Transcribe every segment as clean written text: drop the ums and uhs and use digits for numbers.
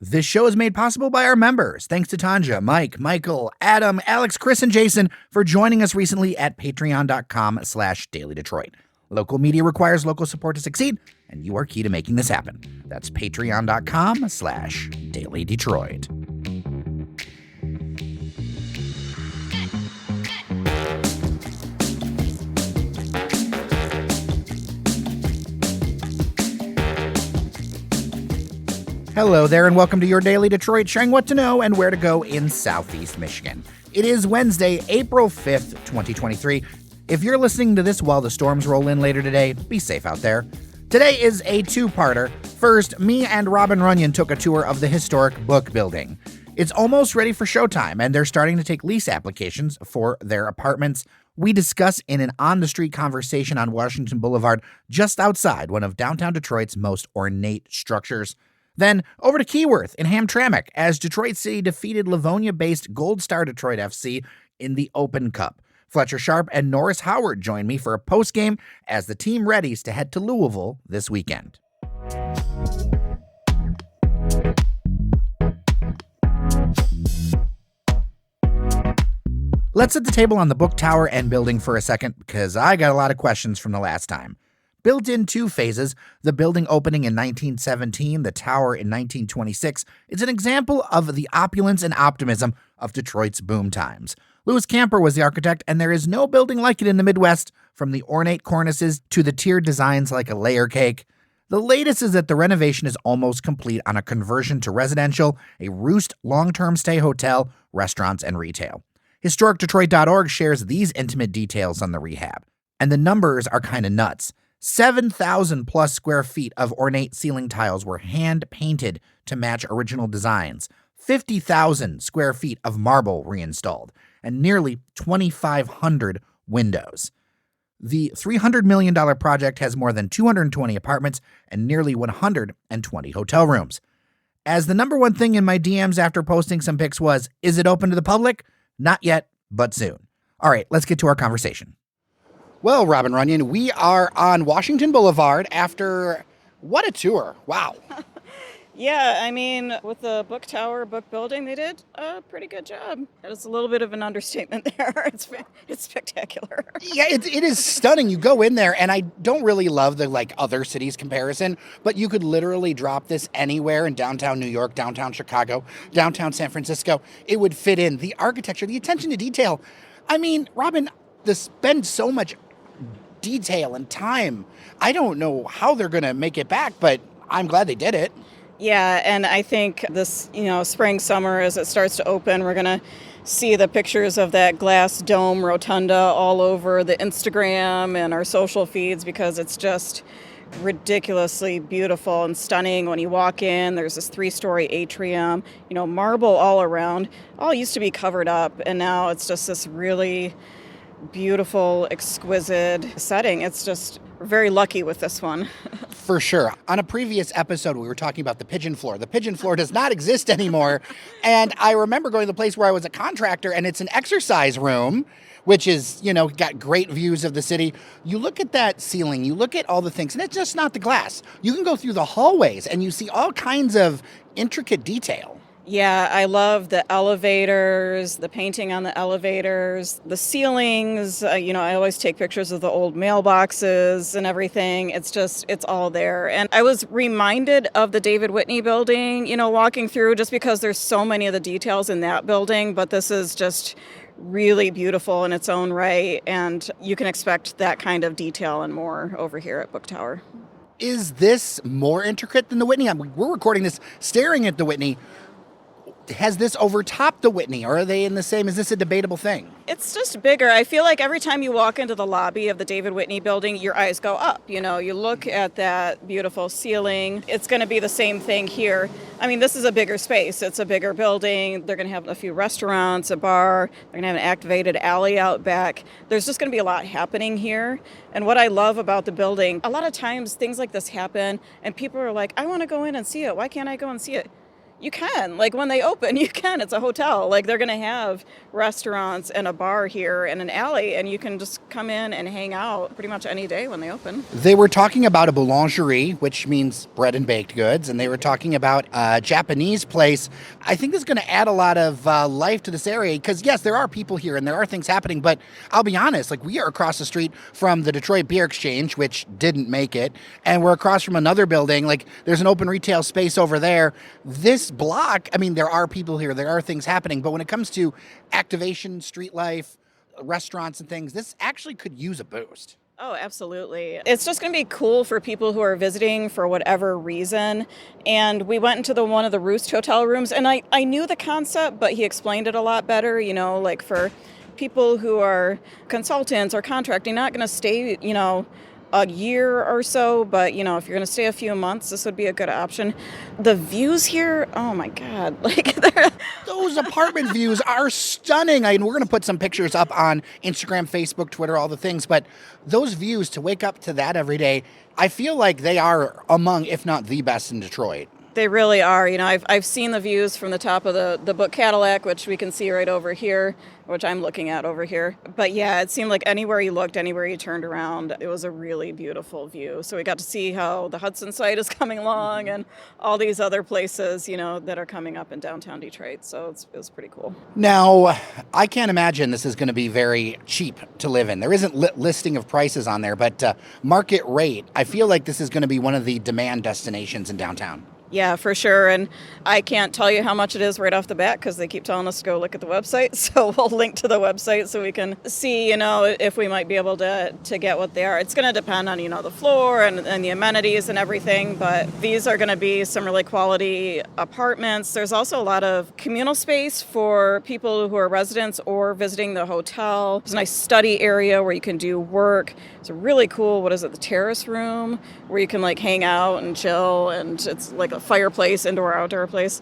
This show is made possible by our members. Thanks to Tanja, Mike, Michael, Adam, Alex, Chris, and Jason for joining us recently at patreon.com/dailydetroit. Local media requires local support to succeed, and you are key to making this happen. That's patreon.com/dailydetroit. Hello there, and welcome to your Daily Detroit, sharing what to know and where to go in Southeast Michigan. It is Wednesday, April 5th, 2023. If you're listening to this while the storms roll in later today, be safe out there. Today is a two-parter. First, me and Robin Runyan took a tour of the historic book building. It's almost ready for showtime, and they're starting to take lease applications for their apartments. We discuss in an on-the-street conversation on Washington Boulevard, just outside one of downtown Detroit's most ornate structures. Then over to Keyworth in Hamtramck as Detroit City defeated Livonia-based Gold Star Detroit FC in the Open Cup. Fletcher, Sharpe, and Norris Howard join me for a postgame as the team readies to head to Louisville this weekend. Let's set the table on the book tower and building for a second because I got a lot of questions from the last time. Built in two phases, the building opening in 1917, the tower in 1926, is an example of the opulence and optimism of Detroit's boom times. Louis Camper was the architect, and there is no building like it in the Midwest, from the ornate cornices to the tiered designs like a layer cake. The latest is that the renovation is almost complete on a conversion to residential, a Roost long-term stay hotel, restaurants, and retail. HistoricDetroit.org shares these intimate details on the rehab, and the numbers are kind of nuts. 7,000 plus square feet of ornate ceiling tiles were hand-painted to match original designs, 50,000 square feet of marble reinstalled, and nearly 2,500 windows. The $300 million project has more than 220 apartments and nearly 120 hotel rooms. As the number one thing in my DMs after posting some pics was, is it open to the public? Not yet, but soon. All right, let's get to our conversation. Well, Robin Runyan, we are on Washington Boulevard after what a tour. Wow. Yeah, I mean, with the book tower, book building, they did a pretty good job. It's a little bit of an understatement there. It's spectacular. Yeah, it is stunning. You go in there, and I don't really love the other cities comparison, but you could literally drop this anywhere in downtown New York, downtown Chicago, downtown San Francisco. It would fit in. The architecture, the attention to detail. I mean, Robin, they spend so much detail and time. I don't know how they're going to make it back, but I'm glad they did it. Yeah, and I think this, spring, summer, as it starts to open, we're going to see the pictures of that glass dome rotunda all over the Instagram and our social feeds because it's just ridiculously beautiful and stunning. When you walk in, there's this 3-story atrium, marble all around. All used to be covered up, and now it's just this really beautiful, exquisite setting. It's just, we're very lucky with this one. For sure. On a previous episode, we were talking about the pigeon floor. The pigeon floor does not exist anymore. And I remember going to the place where I was a contractor, and it's an exercise room, which is, got great views of the city. You look at that ceiling, you look at all the things, and it's just not the glass. You can go through the hallways, and you see all kinds of intricate detail. Yeah, I love the elevators, the painting on the elevators, the ceilings. I always take pictures of the old mailboxes and everything. It's all there. And I was reminded of the David Whitney building, walking through, just because there's so many of the details in that building. But this is just really beautiful in its own right. And you can expect that kind of detail and more over here at Book Tower. Is this more intricate than the Whitney? We're recording this staring at the Whitney. Has this overtopped the Whitney, or are they in the same? Is this a debatable thing? It's just bigger. I feel like every time you walk into the lobby of the David Whitney building, your eyes go up. You look at that beautiful ceiling. It's going to be the same thing here. I mean, this is a bigger space. It's a bigger building. They're going to have a few restaurants, a bar. They're going to have an activated alley out back. There's just going to be a lot happening here. And what I love about the building, a lot of times things like this happen, and people are like, I want to go in and see it. Why can't I go and see it? You can. Like, when they open, you can. It's a hotel. Like, they're going to have restaurants and a bar here and an alley, and you can just come in and hang out pretty much any day when they open. They were talking about a boulangerie, which means bread and baked goods, and they were talking about a Japanese place. I think this is going to add a lot of life to this area because, yes, there are people here and there are things happening, but I'll be honest, like, we are across the street from the Detroit Beer Exchange, which didn't make it, and we're across from another building. Like, there's an open retail space over there. This block, I mean, there are people here, there are things happening, but when it comes to activation, street life, restaurants and things, this actually could use a boost. Oh, absolutely. It's just going to be cool for people who are visiting for whatever reason. And we went into one of the Roost hotel rooms, and I knew the concept, but he explained it a lot better, like for people who are consultants or contracting, not going to stay, a year or so, but if you're going to stay a few months, this would be a good option. The views here, oh my God, like those apartment views are stunning. I mean, we're going to put some pictures up on Instagram, Facebook, Twitter, all the things, but those views, to wake up to that every day, I feel like they are among, if not the best in Detroit. They really are. I've seen the views from the top of the book Cadillac, which we can see right over here, which I'm looking at over here. But yeah, it seemed like anywhere you looked, anywhere you turned around, it was a really beautiful view. So we got to see how the Hudson site is coming along and all these other places, that are coming up in downtown Detroit. So it was pretty cool. Now, I can't imagine this is going to be very cheap to live in. There isn't listing of prices on there, but market rate, I feel like this is going to be one of the demand destinations in downtown. Yeah, for sure. And I can't tell you how much it is right off the bat because they keep telling us to go look at the website. So we'll link to the website so we can see, if we might be able to get what they are. It's going to depend on, the floor and the amenities and everything. But these are going to be some really quality apartments. There's also a lot of communal space for people who are residents or visiting the hotel. There's a nice study area where you can do work. It's a really cool, the terrace room where you can hang out and chill, and it's like a fireplace, indoor, outdoor place.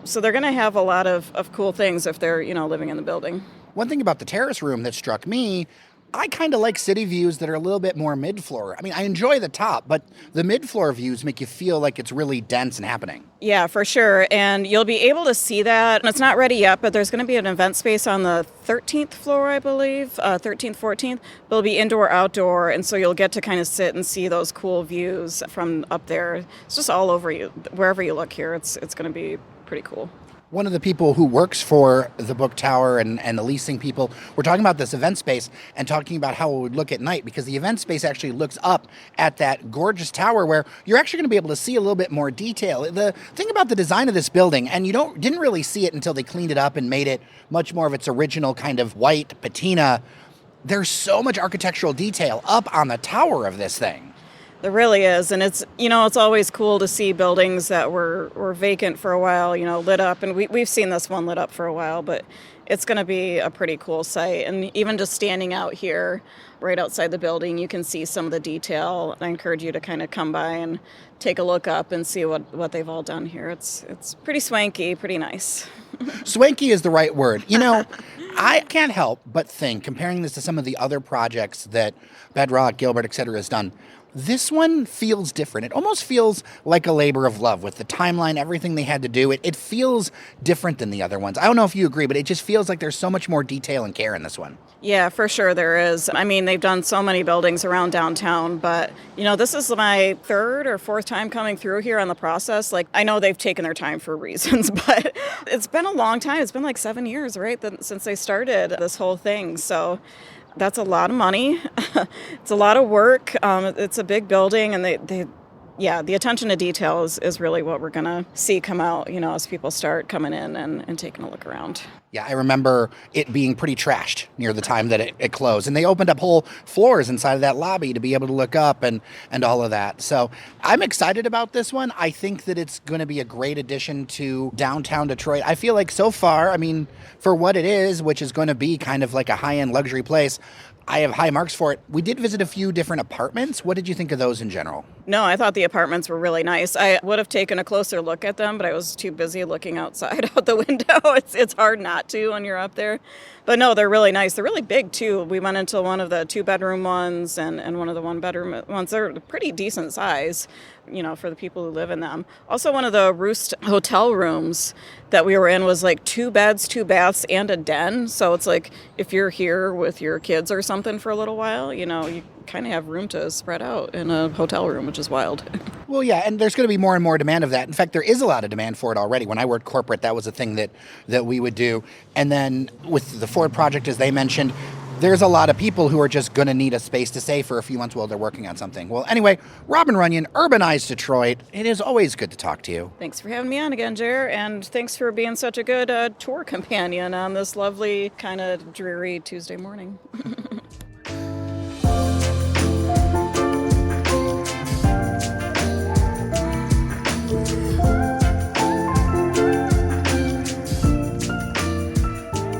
So they're going to have a lot of cool things if they're, living in the building. One thing about the terrace room that struck me, I kind of like city views that are a little bit more mid-floor. I mean, I enjoy the top, but the mid-floor views make you feel like it's really dense and happening. Yeah, for sure. And you'll be able to see that. It's not ready yet, but there's going to be an event space on the 13th floor, I believe, 13th, 14th. But it'll be indoor, outdoor, and so you'll get to kind of sit and see those cool views from up there. It's just all over you. Wherever you look here, it's going to be pretty cool. One of the people who works for the book tower and the leasing people were talking about this event space and talking about how it would look at night, because the event space actually looks up at that gorgeous tower where you're actually going to be able to see a little bit more detail. The thing about the design of this building, and you didn't really see it until they cleaned it up and made it much more of its original kind of white patina, there's so much architectural detail up on the tower of this thing. There really is, and it's always cool to see buildings that were vacant for a while, lit up, and we've seen this one lit up for a while, but it's going to be a pretty cool site. And even just standing out here, right outside the building, you can see some of the detail. I encourage you to kind of come by and take a look up and see what they've all done here. It's pretty swanky, pretty nice. Swanky is the right word. I can't help but think, comparing this to some of the other projects that Bedrock, Gilbert, etc. has done, this one feels different. It almost feels like a labor of love with the timeline, everything they had to do. It feels different than the other ones. I don't know if you agree, but it just feels like there's so much more detail and care in this one. Yeah, for sure there is. I mean, they've done so many buildings around downtown, but, this is my third or fourth time coming through here on the process. I know they've taken their time for reasons, but it's been a long time. It's been 7 years, right, since they started this whole thing. So that's a lot of money. It's a lot of work. It's a big building, and the attention to detail is really what we're going to see come out, as people start coming in and taking a look around. Yeah, I remember it being pretty trashed near the time that it closed. And they opened up whole floors inside of that lobby to be able to look up and all of that. So I'm excited about this one. I think that it's going to be a great addition to downtown Detroit. I feel like so far, for what it is, which is going to be kind of like a high-end luxury place, I have high marks for it. We did visit a few different apartments. What did you think of those in general? No, I thought the apartments were really nice. I would have taken a closer look at them, but I was too busy looking outside out the window. It's hard not to when you're up there. But no, they're really nice. They're really big, too. We went into one of the 2-bedroom ones and one of the 1-bedroom ones. They're pretty decent size. for the people who live in them. Also, one of the Roost hotel rooms that we were in was like 2 beds, 2 baths, and a den. So it's like if you're here with your kids or something for a little while, you kind of have room to spread out in a hotel room, which is wild. Well, yeah, and there's going to be more and more demand of that. In fact, there is a lot of demand for it already. When I worked corporate, that was a thing that we would do. And then with the Ford project, as they mentioned, there's a lot of people who are just going to need a space to stay for a few months while they're working on something. Well, anyway, Robin Runyan, Urbanize Detroit. It is always good to talk to you. Thanks for having me on again, Jer, and thanks for being such a good tour companion on this lovely, kind of dreary Tuesday morning.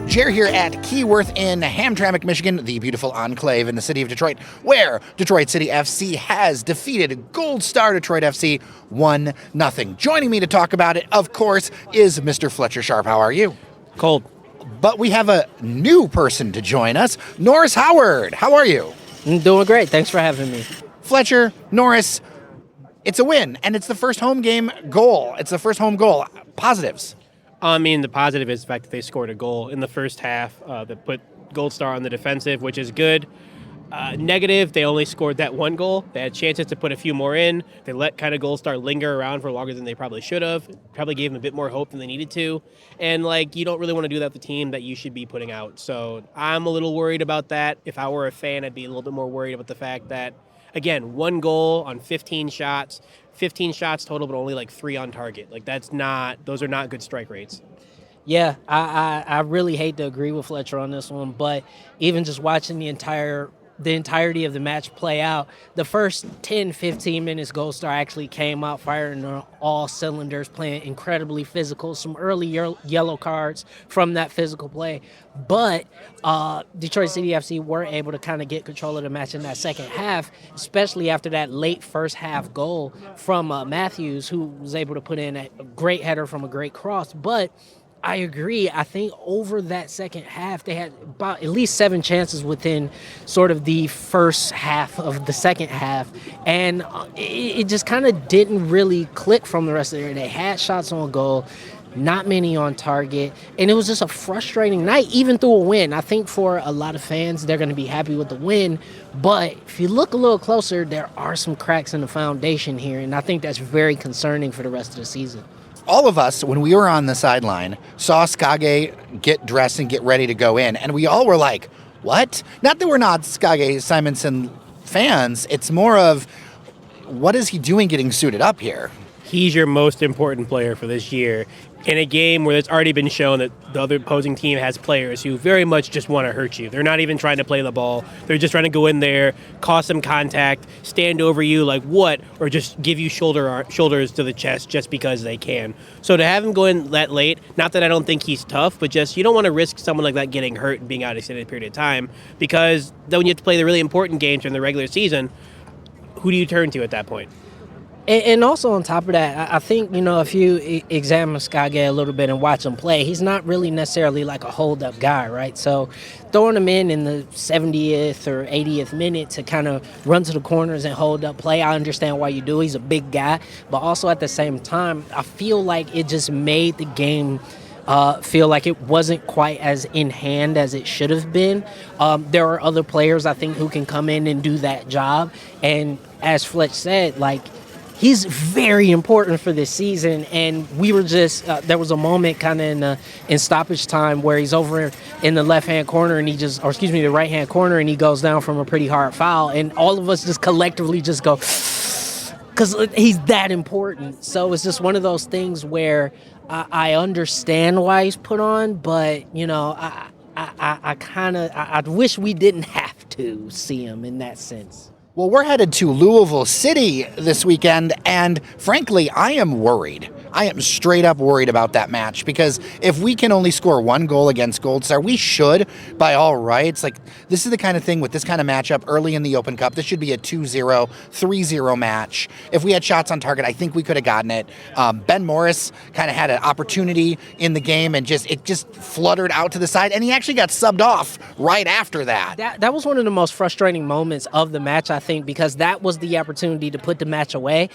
Jer here at Keyworth in Hamtramck, Michigan, the beautiful enclave in the city of Detroit, where Detroit City FC has defeated Gold Star Detroit FC 1-0. Joining me to talk about it, of course, is Mr. Fletcher Sharpe. How are you? Cold. But we have a new person to join us, Norris Howard. How are you? I'm doing great. Thanks for having me. Fletcher, Norris, it's a win, and it's the first home game goal. It's the first home goal. Positives. I mean, the positive is the fact that they scored a goal in the first half that put Gold Star on the defensive, which is good. Negative, they only scored that one goal. They had chances to put a few more in. They let kind of Gold Star linger around for longer than they probably should have. Probably gave them a bit more hope than they needed to. And, you don't really want to do that with the team that you should be putting out. So I'm a little worried about that. If I were a fan, I'd be a little bit more worried about the fact that, again, 1 goal on 15 shots. 15 shots total, but only 3 on target. Those are not good strike rates. Yeah, I really hate to agree with Fletcher on this one, but even just watching the entirety of the match play out, the first 10, 15 minutes, Gold Star actually came out firing on all cylinders, playing incredibly physical, some early yellow cards from that physical play. But Detroit City FC were able to kind of get control of the match in that second half, especially after that late first half goal from Matthews, who was able to put in a great header from a great cross. But I agree. I think over that second half, they had about at least 7 chances within sort of the first half of the second half. And it just kind of didn't really click from the rest of the year. They had shots on goal, not many on target. And it was just a frustrating night, even through a win. I think for a lot of fans, they're going to be happy with the win. But if you look a little closer, there are some cracks in the foundation here. And I think that's very concerning for the rest of the season. All of us, when we were on the sideline, saw Skage get dressed and get ready to go in, and we all were like, what? Not that we're not Skage Simonson fans, it's more of, what is he doing getting suited up here? He's your most important player for this year in a game where it's already been shown that the other opposing team has players who very much just want to hurt you. They're not even trying to play the ball. They're just trying to go in there, cause some contact, stand over you or just give you shoulders to the chest just because they can. So to have him go in that late, not that I don't think he's tough, but just you don't want to risk someone like that getting hurt and being out an extended period of time, because then when you have to play the really important games during the regular season, who do you turn to at that point? And also on top of that, I think, if you examine Skage a little bit and watch him play, he's not really necessarily like a hold-up guy, right? So throwing him in the 70th or 80th minute to kind of run to the corners and hold up play, I understand why you do. He's a big guy. But also at the same time, I feel like it just made the game feel like it wasn't quite as in hand as it should have been. There are other players, I think, who can come in and do that job. And as Fletch said, he's very important for this season, and we were just there was a moment kind of in stoppage time where he's over in the left-hand corner and the right-hand corner, and he goes down from a pretty hard foul, and all of us just collectively just go, because he's that important. So it's just one of those things where I understand why he's put on, but I wish we didn't have to see him in that sense. Well, we're headed to Louisville City this weekend, and frankly, I am worried. I am straight up worried about that match because if we can only score one goal against Gold Star, we should by all rights. Like, this is the kind of thing with this kind of matchup early in the Open Cup. This should be a 2-0, 3-0 match. If we had shots on target, I think we could have gotten it. Ben Morris kind of had an opportunity in the game and it just fluttered out to the side, and he actually got subbed off right after that. That was one of the most frustrating moments of the match, I think, because that was the opportunity to put the match away.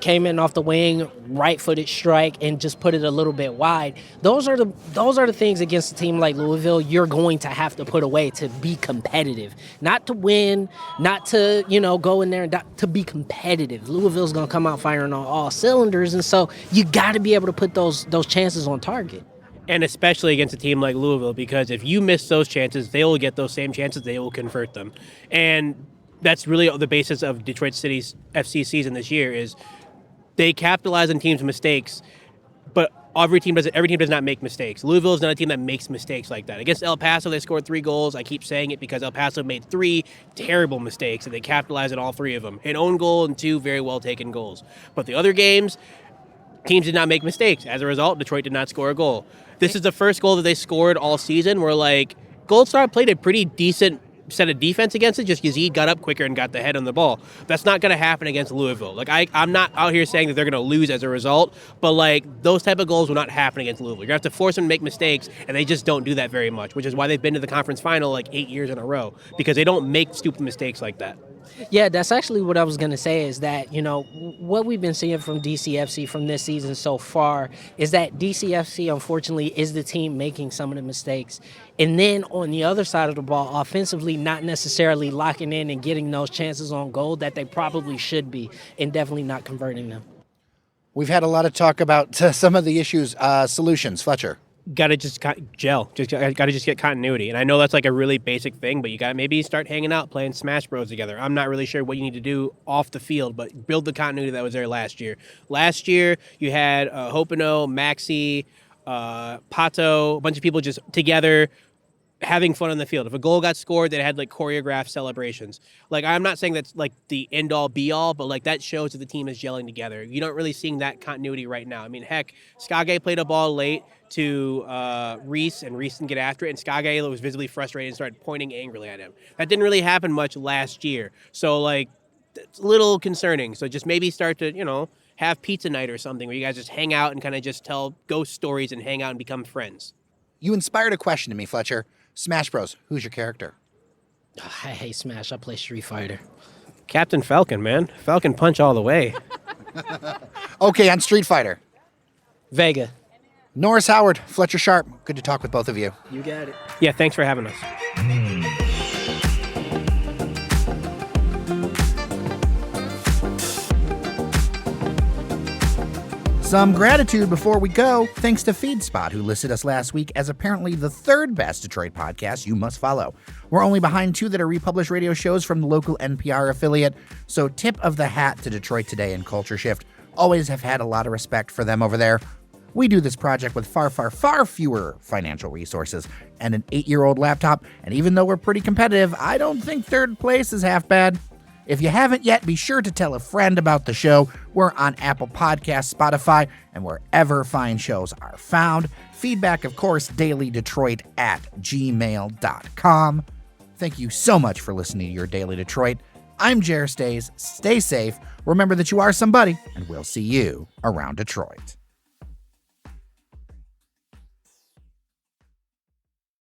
Came in off the wing, right-footed strike, and just put it a little bit wide. Those are the things against a team like Louisville you're going to have to put away to be competitive. Not to win, not to, go in there and to be competitive. Louisville's going to come out firing on all cylinders, and so you got to be able to put those chances on target. And especially against a team like Louisville, because if you miss those chances, they will get those same chances, they will convert them. And that's really the basis of Detroit City's FC season this year is they capitalize on teams' mistakes, but every team does not make mistakes. Louisville is not a team that makes mistakes like that. Against El Paso, they scored 3 goals. I keep saying it because El Paso made 3 terrible mistakes, and they capitalized on all 3 of them. An own goal and 2 very well-taken goals. But the other games, teams did not make mistakes. As a result, Detroit did not score a goal. This is the first goal that they scored all season where, Gold Star played a pretty decent set of defense against it, just Yazid got up quicker and got the head on the ball. That's not going to happen against Louisville. I'm not out here saying that they're going to lose as a result, but those type of goals will not happen against Louisville. You're going to have to force them to make mistakes, and they just don't do that very much, which is why they've been to the conference final 8 years in a row, because they don't make stupid mistakes like that. Yeah, that's actually what I was going to say is that, what we've been seeing from DCFC from this season so far is that DCFC, unfortunately, is the team making some of the mistakes. And then on the other side of the ball, offensively, not necessarily locking in and getting those chances on goal that they probably should be, and definitely not converting them. We've had a lot of talk about some of the issues, solutions. Fletcher. Got to just gel. Got to just get continuity. And I know that's a really basic thing, but you got to maybe start hanging out, playing Smash Bros together. I'm not really sure what you need to do off the field, but build the continuity that was there last year. Last year, you had Hopino, Maxi, Pato, a bunch of people just together having fun on the field. If a goal got scored, they had choreographed celebrations. I'm not saying that's the end all be all, but that shows that the team is gelling together. You're not really seeing that continuity right now. I mean, heck, Skage played a ball late to Reese, and Reese didn't get after it, and Skage was visibly frustrated and started pointing angrily at him. That didn't really happen much last year. So it's a little concerning. So just maybe start to, have pizza night or something where you guys just hang out and kind of just tell ghost stories and hang out and become friends. You inspired a question to me, Fletcher. Smash Bros, who's your character? I hate Smash. I play Street Fighter. Captain Falcon, man. Falcon punch all the way. Okay, on Street Fighter. Vega. Norris Howard, Fletcher Sharpe. Good to talk with both of you. You got it. Yeah, thanks for having us. Some gratitude before we go. Thanks to FeedSpot, who listed us last week as apparently the 3rd best Detroit podcast you must follow. We're only behind 2 that are republished radio shows from the local NPR affiliate, so tip of the hat to Detroit Today and Culture Shift. Always have had a lot of respect for them over there. We do this project with far, far, far fewer financial resources and an 8-year-old laptop, and even though we're pretty competitive, I don't think 3rd place is half bad. If you haven't yet, be sure to tell a friend about the show. We're on Apple Podcasts, Spotify, and wherever fine shows are found. Feedback, of course, dailydetroit at gmail.com. Thank you so much for listening to Your Daily Detroit. I'm Jer Stays. Stay safe. Remember that you are somebody, and we'll see you around Detroit.